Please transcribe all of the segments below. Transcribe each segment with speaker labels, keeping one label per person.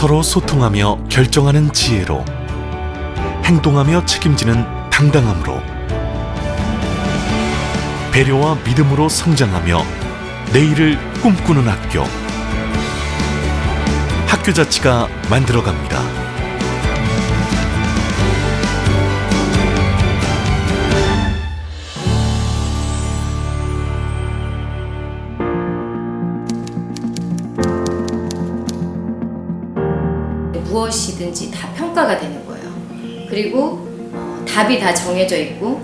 Speaker 1: 서로 소통하며 결정하는 지혜로, 행동하며 책임지는 당당함으로, 배려와 믿음으로 성장하며 내일을 꿈꾸는 학교. 학교 자치가 만들어갑니다.
Speaker 2: 무엇이든지 다 평가가 되는 거예요. 그리고 답이 다 정해져 있고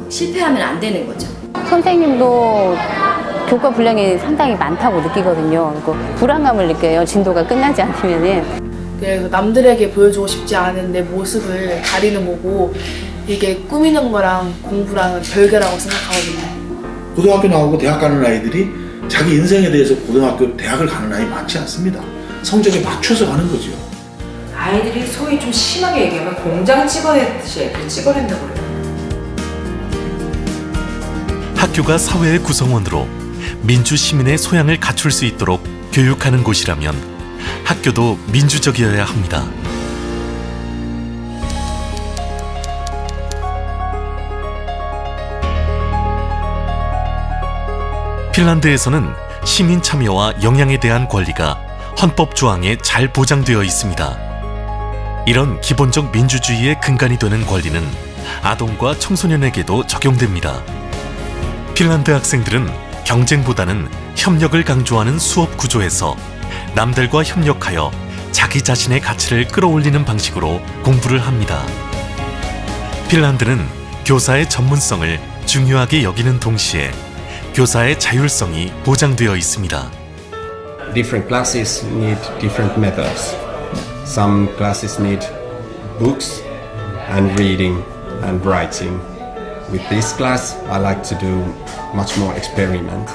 Speaker 2: 실패하면 안 되는 거죠.
Speaker 3: 선생님도 교과 분량이 상당히 많다고 느끼거든요. 그리고 불안감을 느껴요. 진도가 끝나지 않으면은.
Speaker 4: 그래서 남들에게 보여주고 싶지 않은 내 모습을 가리는 거고, 이게 꾸미는 거랑 공부랑은 별개라고 생각하거든요.
Speaker 5: 고등학교 나오고 대학 가는 아이들이 자기 인생에 대해서 고등학교, 대학을 가는 아이 많지 않습니다. 성적에 맞춰서 가는 거죠.
Speaker 6: 아이들이 소위 좀 심하게 얘기하면 공장 찍어냈듯이 애들 찍어낸다고 그래요.
Speaker 1: 학교가 사회의 구성원으로 민주 시민의 소양을 갖출 수 있도록 교육하는 곳이라면 학교도 민주적이어야 합니다. 핀란드에서는 시민 참여와 영향에 대한 권리가 헌법 조항에 잘 보장되어 있습니다. 이런 기본적 민주주의의 근간이 되는 권리는 아동과 청소년에게도 적용됩니다. 핀란드 학생들은 경쟁보다는 협력을 강조하는 수업 구조에서 남들과 협력하여 자기 자신의 가치를 끌어올리는 방식으로 공부를 합니다. 핀란드는 교사의 전문성을 중요하게 여기는 동시에 교사의 자율성이 보장되어 있습니다.
Speaker 7: Different classes need different methods. Some classes need books and reading and writing. With this class, I like to do much more experiment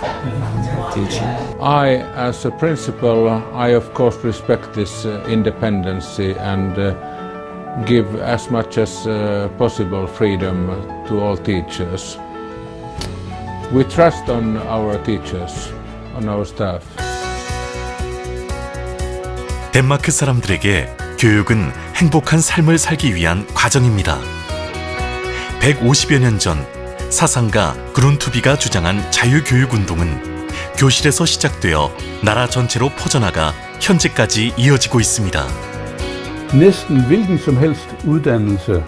Speaker 7: teaching.
Speaker 8: I, as a principal, I of course respect this independency and give as much as possible freedom to all teachers. We trust on our teachers, on our staff.
Speaker 1: 덴마크 사람들에게 교육은 행복한 삶을 살기 위한 과정입니다. 150여 년 전 사상가 그룬투비가 주장한 자유교육운동은 교실에서 시작되어 나라 전체로 퍼져나가 현재까지 이어지고 있습니다.
Speaker 9: Næsten hvilken som helst uddannelse,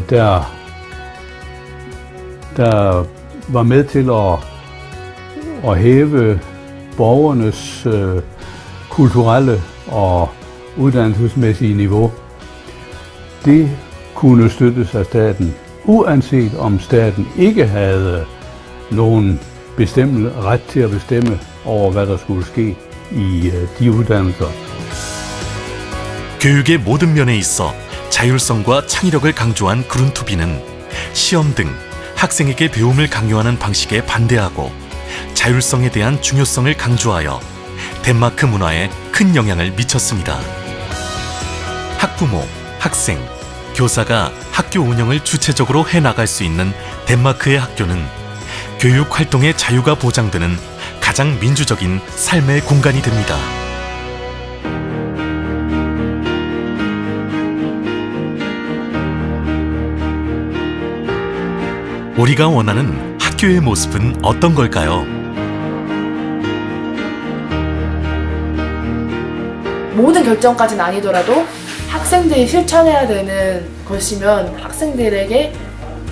Speaker 9: der var med til at hæve borgernes kulturelle og uddannelsesmæssige niveau, det kunne støttes af staten, uanset om staten ikke havde nogen ret til at bestemme over, hvad der skulle ske i de uddannelser.
Speaker 1: 교육의 모든 면에 있어 자율성과 창의력을 강조한 그룬투비는 시험 등 학생에게 배움을 강요하는 방식에 반대하고 자율성에 대한 중요성을 강조하여 덴마크 문화에 큰 영향을 미쳤습니다. 학부모, 학생, 교사가 학교 운영을 주체적으로 해나갈 수 있는 덴마크의 학교는 교육 활동의 자유가 보장되는 가장 민주적인 삶의 공간이 됩니다. 우리가 원하는 학교의 모습은 어떤 걸까요?
Speaker 4: 모든 결정까지는 아니더라도 학생들이 실천해야 되는 것이면 학생들에게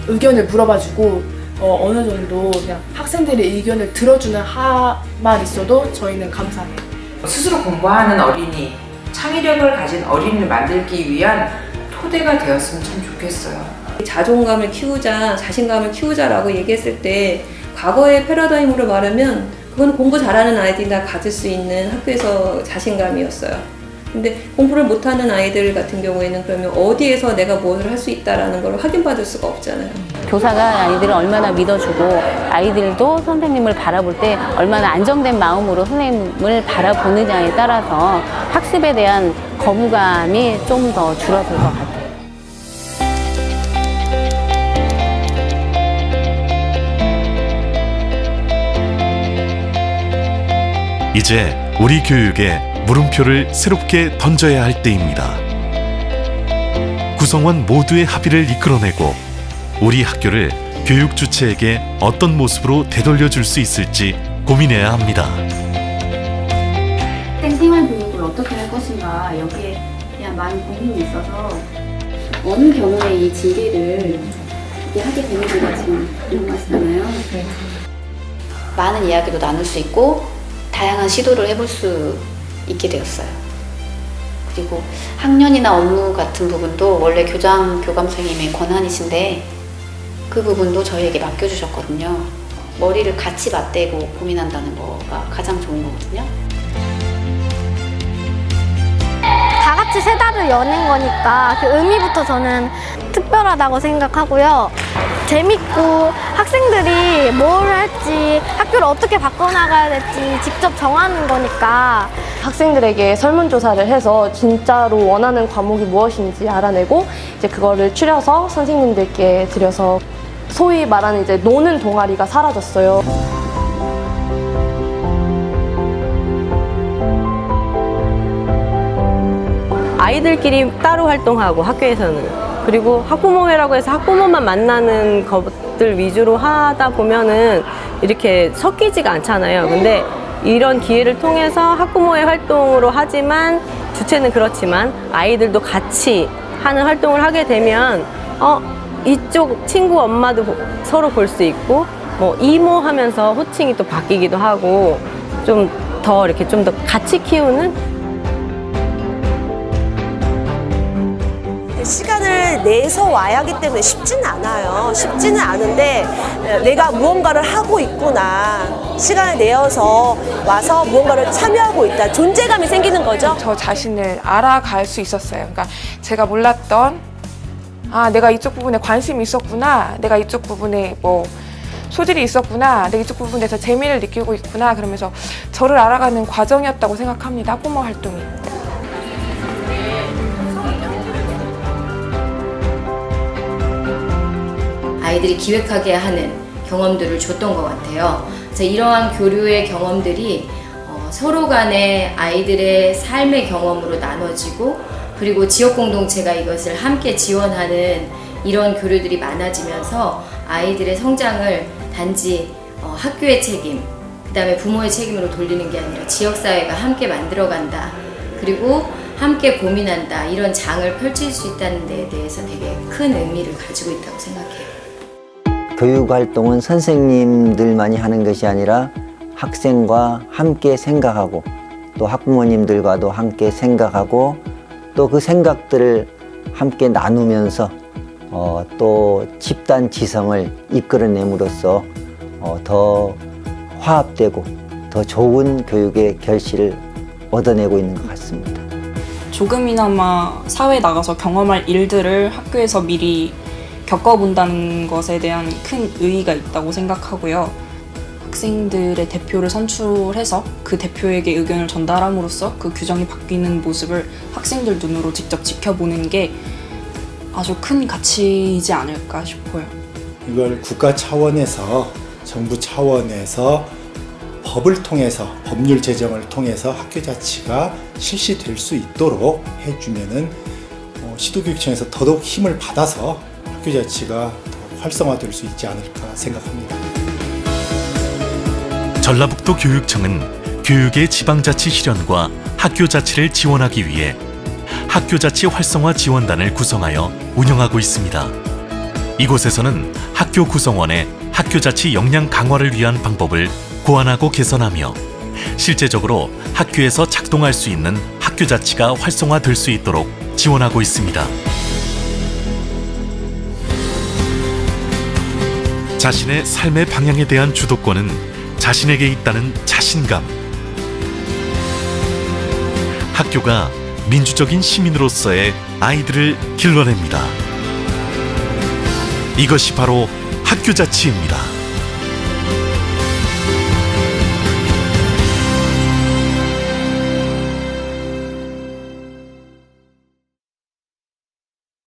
Speaker 4: 의견을 물어봐주고 어느 정도 그냥 학생들의 의견을 들어주는 하만 있어도 저희는 감사해요.
Speaker 6: 스스로 공부하는 어린이, 창의력을 가진 어린이를 만들기 위한 토대가 되었으면 참 좋겠어요.
Speaker 10: 자존감을 키우자, 자신감을 키우자라고 얘기했을 때 과거의 패러다임으로 말하면 그건 공부 잘하는 아이들이 다 가질 수 있는 학교에서 자신감이었어요. 근데 공부를 못하는 아이들 같은 경우에는 그러면 어디에서 내가 무엇을 할 수 있다라는 걸 확인받을 수가 없잖아요.
Speaker 3: 교사가 아이들을 얼마나 믿어주고 아이들도 선생님을 바라볼 때 얼마나 안정된 마음으로 선생님을 바라보느냐에 따라서 학습에 대한 거부감이 좀 더 줄어들 것 같아요.
Speaker 1: 이제 우리 교육에 물음표를 새롭게 던져야 할 때입니다. 구성원 모두의 합의를 이끌어내고 우리 학교를 교육 주체에게 어떤 모습으로 되돌려줄 수 있을지 고민해야 합니다.
Speaker 11: 학생 생활 교육을 어떻게 할 것인가 여기에 대한 많은 고민이 있어서 어느 경우에 이 징계를 하게 되는지가 지금 궁금하시잖아요.
Speaker 12: 많은 이야기도 나눌 수 있고 다양한 시도를 해볼 수 있게 되었어요. 그리고 학년이나 업무 같은 부분도 원래 교장, 교감 선생님의 권한이신데 그 부분도 저희에게 맡겨주셨거든요. 머리를 같이 맞대고 고민한다는 거가 가장 좋은 거거든요.
Speaker 13: 다 같이 세 달을 여는 거니까 그 의미부터 저는 특별하다고 생각하고요. 재밌고 학생들이 뭘 할지 학교를 어떻게 바꿔나가야 될지 직접 정하는 거니까
Speaker 14: 학생들에게 설문조사를 해서 진짜로 원하는 과목이 무엇인지 알아내고 이제 그거를 추려서 선생님들께 드려서 소위 말하는 이제 노는 동아리가 사라졌어요.
Speaker 15: 아이들끼리 따로 활동하고 학교에서는 그리고 학부모회라고 해서 학부모만 만나는 것들 위주로 하다 보면은 이렇게 섞이지가 않잖아요. 근데 이런 기회를 통해서 학부모회 활동으로 하지만 주체는 그렇지만 아이들도 같이 하는 활동을 하게 되면 이쪽 친구 엄마도 서로 볼 수 있고 뭐 이모 하면서 호칭이 또 바뀌기도 하고 좀 더 이렇게 좀 더 같이 키우는
Speaker 16: 시간을 내서 와야 하기 때문에 쉽지는 않아요. 쉽지는 않은데 내가 무언가를 하고 있구나. 시간을 내어서 와서 무언가를 참여하고 있다. 존재감이 생기는 거죠.
Speaker 4: 저 자신을 알아갈 수 있었어요. 그러니까 제가 몰랐던 내가 이쪽 부분에 관심이 있었구나. 내가 이쪽 부분에 뭐 소질이 있었구나. 내가 이쪽 부분에서 재미를 느끼고 있구나. 그러면서 저를 알아가는 과정이었다고 생각합니다. 학부모 활동이.
Speaker 2: 아이들이 기획하게 하는 경험들을 줬던 것 같아요. 그래서 이러한 교류의 경험들이 서로 간에 아이들의 삶의 경험으로 나눠지고 그리고 지역 공동체가 이것을 함께 지원하는 이런 교류들이 많아지면서 아이들의 성장을 단지 학교의 책임, 그 다음에 부모의 책임으로 돌리는 게 아니라 지역사회가 함께 만들어간다. 그리고 함께 고민한다. 이런 장을 펼칠 수 있다는 데에 대해서 되게 큰 의미를 가지고 있다고 생각해요.
Speaker 17: 교육활동은 선생님들만이 하는 것이 아니라 학생과 함께 생각하고 또 학부모님들과도 함께 생각하고 또 그 생각들을 함께 나누면서 또 집단 지성을 이끌어냄으로써 더 화합되고 더 좋은 교육의 결실을 얻어내고 있는 것 같습니다.
Speaker 18: 조금이나마 사회에 나가서 경험할 일들을 학교에서 미리 겪어본다는 것에 대한 큰 의의가 있다고 생각하고요. 학생들의 대표를 선출해서 그 대표에게 의견을 전달함으로써 그 규정이 바뀌는 모습을 학생들 눈으로 직접 지켜보는 게 아주 큰 가치이지 않을까 싶어요.
Speaker 19: 이걸 국가 차원에서 정부 차원에서 법을 통해서 법률 제정을 통해서 학교 자치가 실시될 수 있도록 해주면은 시도교육청에서 더더욱 힘을 받아서 학교 자치가 더 활성화될 수 있지 않을까 생각합니다.
Speaker 1: 전라북도 교육청은 교육의 지방자치 실현과 학교 자치를 지원하기 위해 학교자치 활성화 지원단을 구성하여 운영하고 있습니다. 이곳에서는 학교 구성원의 학교자치 역량 강화를 위한 방법을 고안하고 개선하며 실제적으로 학교에서 작동할 수 있는 학교자치가 활성화될 수 있도록 지원하고 있습니다. 자신의 삶의 방향에 대한 주도권은 자신에게 있다는 자신감. 학교가 민주적인 시민으로서의 아이들을 길러냅니다. 이것이 바로 학교자치입니다.